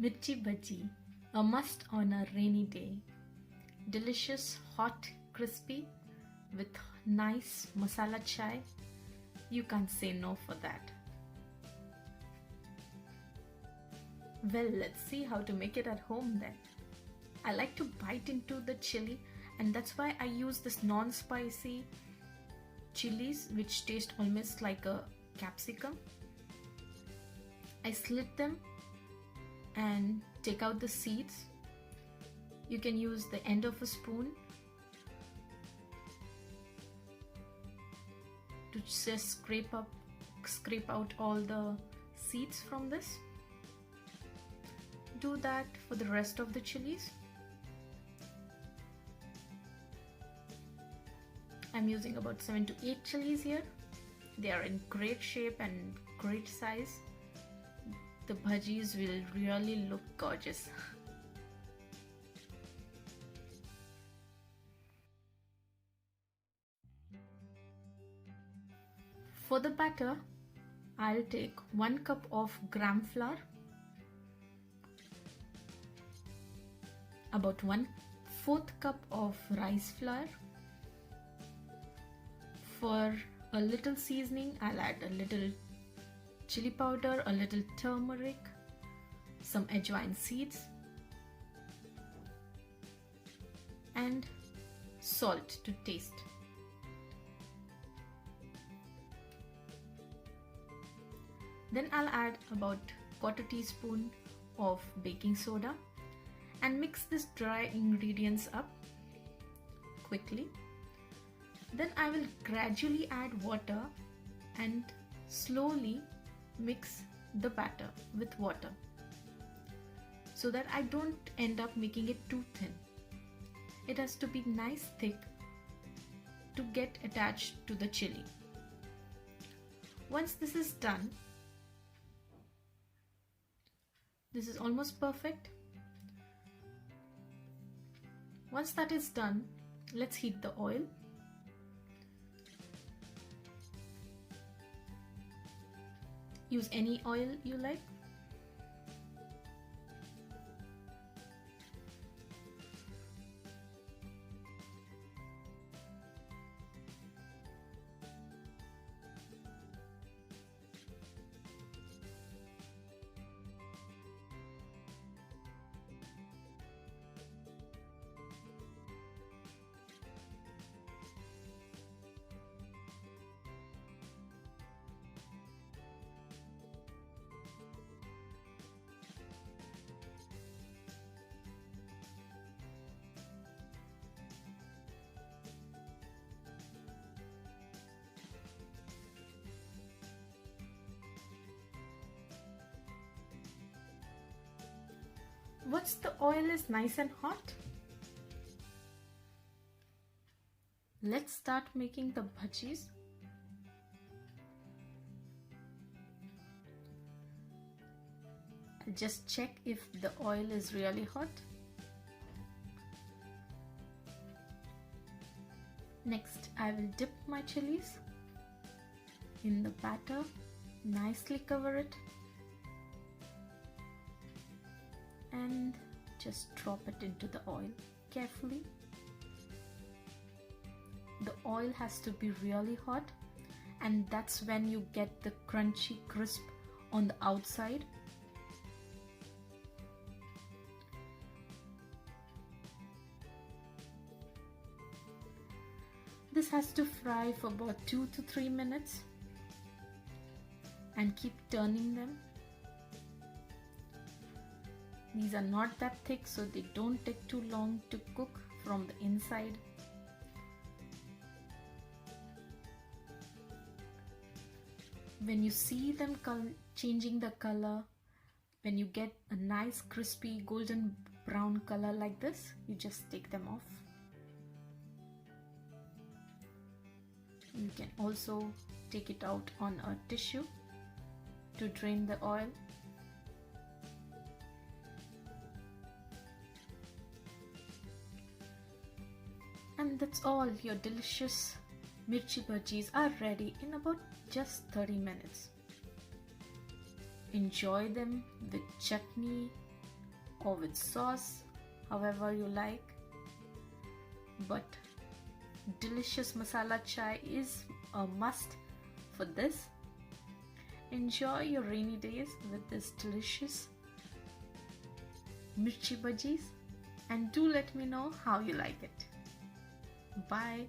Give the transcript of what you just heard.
Mirchi Bajji, a must on a rainy day. Delicious, hot, crispy, with nice masala chai. You can't say no for that. Well, let's see how to make it at home then. I like to bite into the chili, and that's why I use this non-spicy chilies which taste almost like a capsicum. I slit them and take out the seeds. You can use the end of a spoon to just scrape out all the seeds from this. Do that for the rest of the chilies. I'm using about 7 to 8 chilies here. They are in great shape and great size. The bhajis will really look gorgeous. For the batter, I'll take 1 cup of gram flour, about 1/4 cup of rice flour. For a little seasoning, I'll add a little chili powder, a little turmeric, some ajwain seeds, and salt to taste. Then I'll add about 1/4 teaspoon of baking soda and mix this dry ingredients up quickly. Then I will gradually add water and slowly mix the batter with water so that I don't end up making it too thin. It has to be nice thick to get attached to the chili. Once this is done, this is almost perfect. Once that is done, let's heat the oil. Use any oil you like. Once the oil is nice and hot, let's start making the bhajis. I'll just check if the oil is really hot. Next, I will dip my chilies in the batter, nicely cover it, and just drop it into the oil carefully. The oil has to be really hot, and that's when you get the crunchy crisp on the outside. This has to fry for about 2 to 3 minutes and keep turning them. These are not that thick, so they don't take too long to cook from the inside. When you see them changing the color, when you get a nice crispy golden brown color like this, you just take them off. You can also take it out on a tissue to drain the oil. And that's all. Your delicious Mirchi Bajjis are ready in about just 30 minutes. Enjoy them with chutney, or with sauce, however you like. But delicious masala chai is a must for this. Enjoy your rainy days with this delicious Mirchi Bajjis, and do let me know how you like it. Bye.